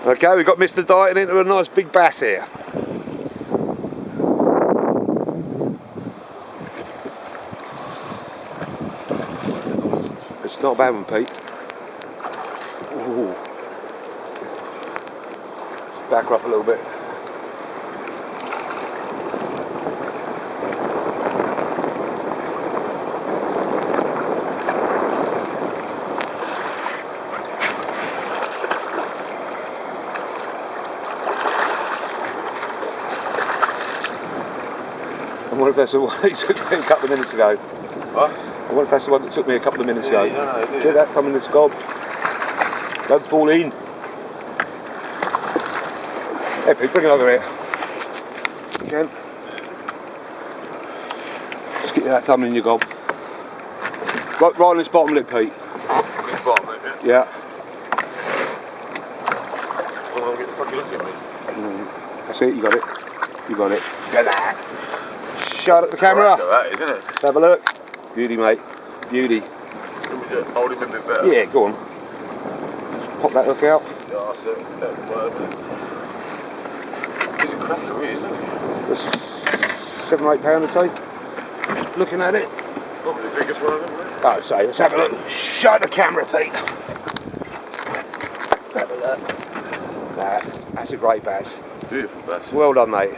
Okay, we've got Mr. Dighton into a nice big bass here. It's not a bad one, Pete. Ooh. Let's back her up a little bit. I wonder if that's the one that took me a couple of minutes ago. What? I wonder if that's the one that took me a couple of minutes ago. No, Get that thumb in this gob. Don't fall in. Hey Pete, bring it over here. Again. Just get that thumb in your gob. Right on this bottom lip, Pete. This bottom lip, yeah? Yeah. Well, I'll get the fucking look at me. That's it, you got it. You got it. Get that. Shut up the camera. That, isn't it? Let's have a look. Beauty, mate. Beauty. Can we just hold him a bit better? Yeah, go on. Pop that hook out. Yeah, that's it. That will work, isn't it? He's a cracker, really, isn't he? That's £7 or £8 a take. Looking at it. Probably the biggest one of them, right? I'd say, let's have a look. Shut the camera, Pete. Let's have a look. That's a great bass. Beautiful bass. Well done, mate.